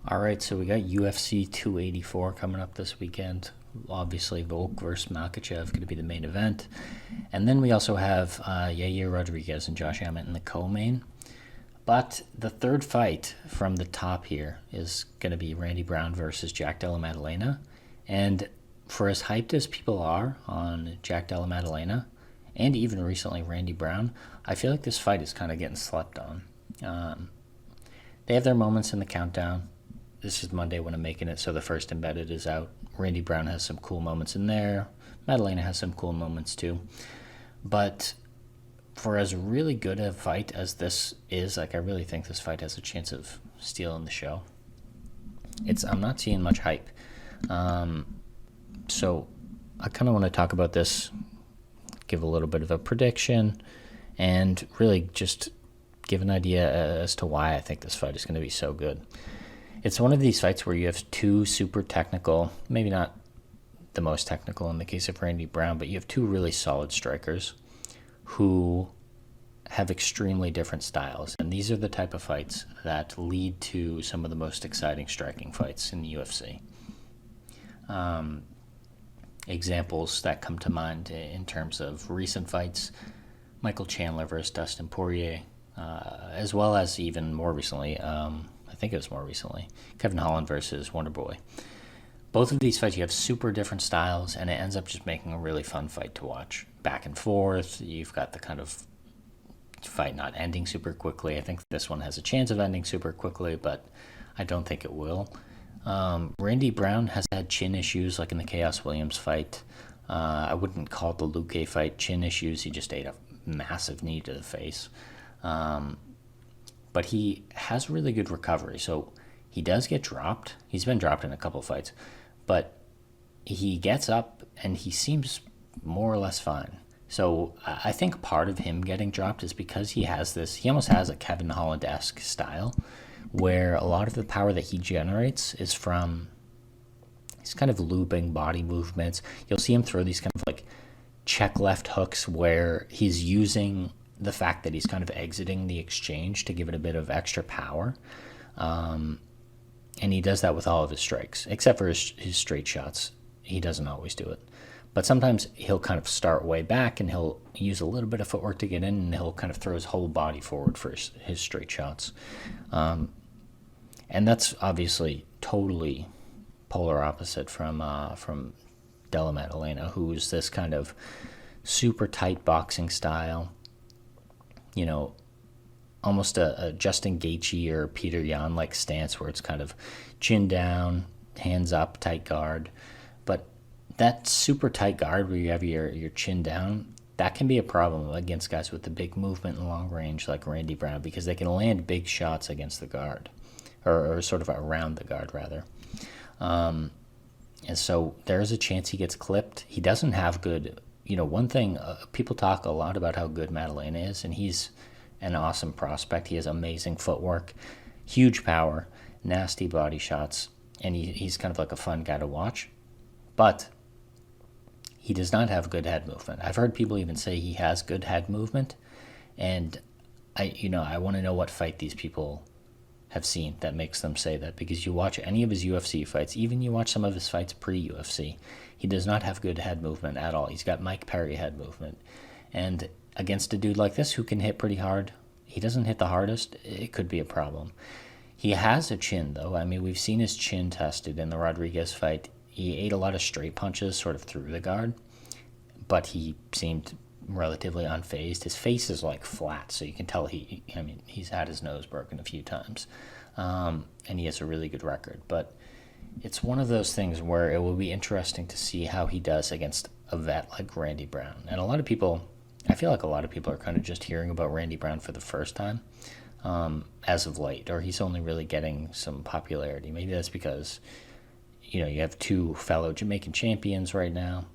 All right, so we got UFC 284 coming up this weekend. Obviously, Volk versus Makhachev going to be the main event. And then we also have Yair Rodriguez and Josh Emmett in the co-main. But the third fight from the top here is going to be Randy Brown versus Jack Della Maddalena. And for as hyped as people are on Jack Della Maddalena, and even recently Randy Brown, I feel like this fight is kind of getting slept on. They have their moments in the countdown. This is Monday when I'm making it, so the first embedded is out. Randy Brown has some cool moments in there. Maddalena has some cool moments too. But for as really good a fight as this is, I really think this fight has a chance of stealing the show. I'm not seeing much hype. So I kind of want to talk about this, give a little bit of a prediction, and really just give an idea as to why I think this fight is going to be so good. It's one of these fights where you have two super technical, maybe not the most technical in the case of Randy Brown, but you have two really solid strikers who have extremely different styles. And these are the type of fights that lead to some of the most exciting striking fights in the UFC. Examples that come to mind in terms of recent fights: Michael Chandler versus Dustin Poirier, as well as even more recently, I think it was more recently, Kevin Holland versus Wonderboy. Both of these fights, you have super different styles, and it ends up just making a really fun fight to watch. Back and forth, you've got the kind of fight not ending super quickly. I think this one has a chance of ending super quickly, but I don't think it will. Randy Brown has had chin issues, like in the Chaos Williams fight. I wouldn't call it the Luque fight chin issues. He just ate a massive knee to the face. But he has really good recovery. So he does get dropped. He's been dropped in a couple fights. But he gets up and he seems more or less fine. So I think part of him getting dropped is because he almost has a Kevin Holland-esque style where a lot of the power that he generates is from these kind of looping body movements. You'll see him throw these kind of like check left hooks where he's using the fact that he's kind of exiting the exchange to give it a bit of extra power. And he does that with all of his strikes, except for his straight shots. He doesn't always do it. But sometimes he'll kind of start way back and he'll use a little bit of footwork to get in, and he'll kind of throw his whole body forward for his straight shots. And that's obviously totally polar opposite from Della Maddalena, who's this kind of super tight boxing style. You know, almost a Justin Gaethje or Peter Yan-like stance where it's kind of chin down, hands up, tight guard. But that super tight guard where you have your chin down, that can be a problem against guys with the big movement and long range like Randy Brown, because they can land big shots against the guard, or sort of around the guard, rather. And so there's a chance he gets clipped. He doesn't have good... one thing, people talk a lot about how good Maddalena is, and he's an awesome prospect. He has amazing footwork, huge power, nasty body shots, and he's kind of like a fun guy to watch. But he does not have good head movement. I've heard people even say he has good head movement, and I want to know what fight these people have seen that makes them say that, because you watch any of his UFC fights, even you watch some of his fights pre-UFC, he does not have good head movement at all. He's got Mike Perry head movement. And against a dude like this who can hit pretty hard, he doesn't hit the hardest, it could be a problem. He has a chin, though. I mean, we've seen his chin tested in the Rodriguez fight. He ate a lot of straight punches sort of through the guard, but he seemed relatively unfazed. His face is like flat, so you can tell he's had his nose broken a few times. And he has a really good record. But it's one of those things where it will be interesting to see how he does against a vet like Randy Brown. And I feel like a lot of people are kind of just hearing about Randy Brown for the first time as of late, or he's only really getting some popularity. Maybe that's because, you have two fellow Jamaican champions right now.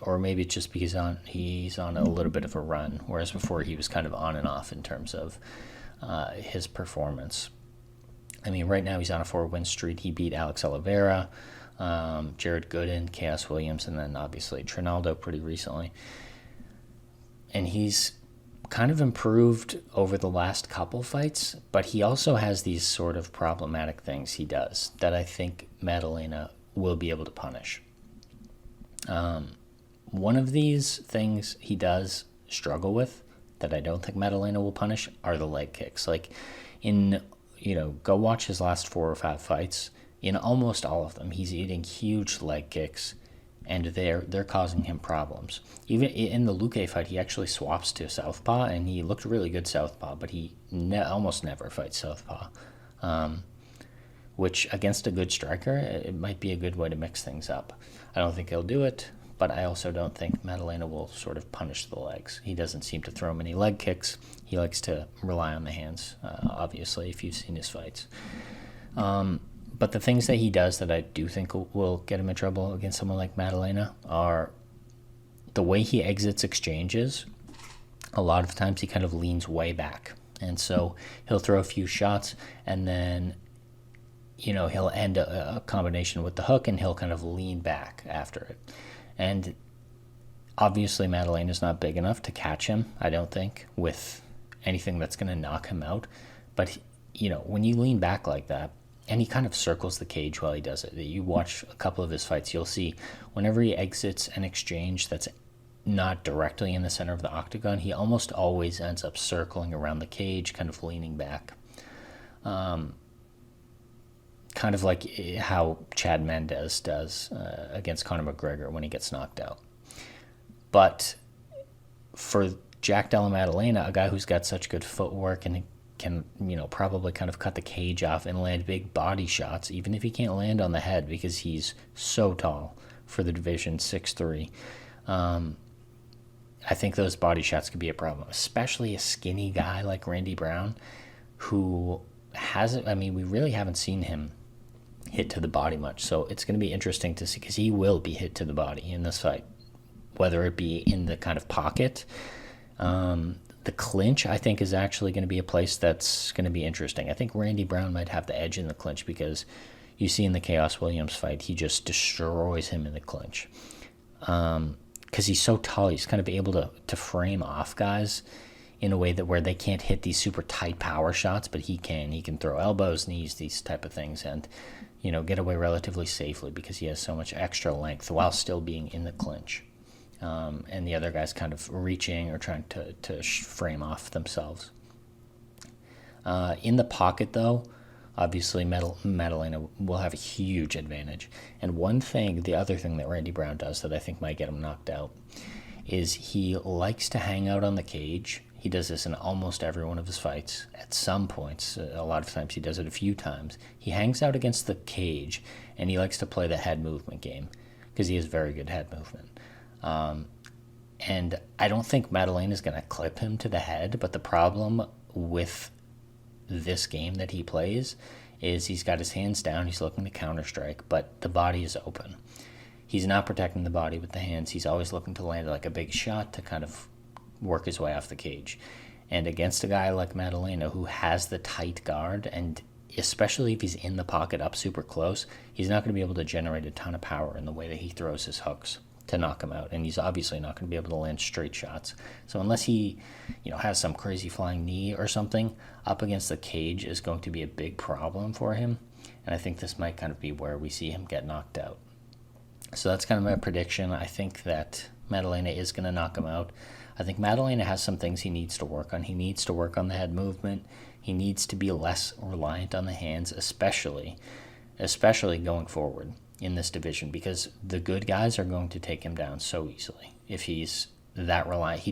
Or maybe it's just because he's on a little bit of a run, whereas before he was kind of on and off in terms of his performance. I mean, right now he's on a 4-win streak. He beat Alex Oliveira, Jared Gooden, Chaos Williams, and then obviously Trinaldo pretty recently. And he's kind of improved over the last couple fights, but he also has these sort of problematic things he does that I think Maddalena will be able to punish. One of these things he does struggle with that I don't think Maddalena will punish are the leg kicks. Like go watch his last 4 or 5 fights. In almost all of them, he's eating huge leg kicks, and they're causing him problems. Even in the Luque fight, he actually swaps to southpaw, and he looked really good southpaw, but he almost never fights southpaw, which against a good striker, it might be a good way to mix things up. I don't think he'll do it, but I also don't think Maddalena will sort of punish the legs. He doesn't seem to throw many leg kicks. He likes to rely on the hands, obviously, if you've seen his fights. But the things that he does that I do think will get him in trouble against someone like Maddalena are the way he exits exchanges. A lot of times he kind of leans way back. And so he'll throw a few shots, and then he'll end a combination with the hook, and he'll kind of lean back after it. And obviously Maddalena's not big enough to catch him, I don't think, with anything that's going to knock him out. But, when you lean back like that, and he kind of circles the cage while he does it. You watch a couple of his fights, you'll see whenever he exits an exchange that's not directly in the center of the octagon, he almost always ends up circling around the cage, kind of leaning back. Kind of like how Chad Mendes does against Conor McGregor when he gets knocked out. But for Jack Della Maddalena, a guy who's got such good footwork and can probably kind of cut the cage off and land big body shots, even if he can't land on the head because he's so tall for the division, 6'3". I think those body shots could be a problem, especially a skinny guy like Randy Brown, who hasn't, we really haven't seen him hit to the body much. So it's going to be interesting to see, because he will be hit to the body in this fight, whether it be in the kind of pocket. The clinch, I think, is actually going to be a place that's going to be interesting. I think Randy Brown might have the edge in the clinch, because you see in the Chaos Williams fight, he just destroys him in the clinch. Because he's so tall, he's kind of able to frame off guys in a way that where they can't hit these super tight power shots, but he can. He can throw elbows, knees, these type of things, and get away relatively safely because he has so much extra length while still being in the clinch. And the other guy's kind of reaching or trying to frame off themselves. In the pocket, though, obviously Maddalena will have a huge advantage. And the other thing that Randy Brown does that I think might get him knocked out is he likes to hang out on the cage. He does this in almost every one of his fights. At some points, a lot of times he does it a few times. He hangs out against the cage, and he likes to play the head movement game because he has very good head movement. And I don't think Maddalena is going to clip him to the head, but the problem with this game that he plays is he's got his hands down, he's looking to counter-strike, but the body is open. He's not protecting the body with the hands. He's always looking to land like a big shot to kind of work his way off the cage. And against a guy like Maddalena, who has the tight guard, and especially if he's in the pocket up super close, he's not going to be able to generate a ton of power in the way that he throws his hooks to knock him out, and he's obviously not going to be able to land straight shots. So unless he, has some crazy flying knee or something, up against the cage is going to be a big problem for him, and I think this might kind of be where we see him get knocked out. So that's kind of my prediction. I think that Maddalena is going to knock him out. I think Maddalena has some things he needs to work on. He needs to work on the head movement. He needs to be less reliant on the hands, especially going forward in this division, because the good guys are going to take him down so easily if he's that reliant. He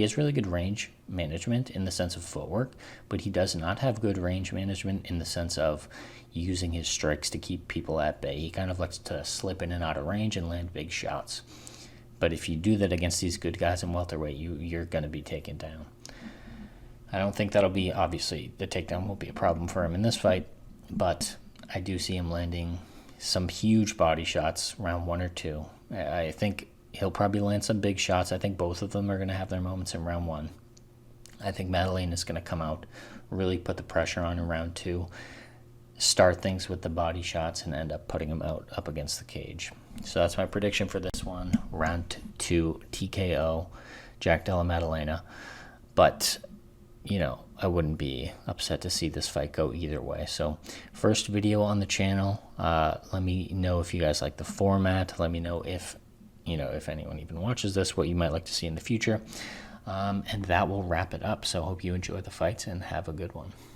has really good range management in the sense of footwork, but he does not have good range management in the sense of using his strikes to keep people at bay. He kind of likes to slip in and out of range and land big shots. But if you do that against these good guys in welterweight, you're going to be taken down. I don't think obviously the takedown will be a problem for him in this fight, but I do see him landing some huge body shots round 1 or 2. I think he'll probably land some big shots. I think both of them are going to have their moments in round 1. I think Maddalena is going to come out, really put the pressure on in round 2, start things with the body shots, and end up putting him out up against the cage. So that's my prediction for this one. Round 2, TKO, Jack Della Maddalena. But, you know, I wouldn't be upset to see this fight go either way. So, first video on the channel. Let me know if you guys like the format. Let me know if, you know, if anyone even watches this, what you might like to see in the future. And that will wrap it up. So, I hope you enjoy the fights and have a good one.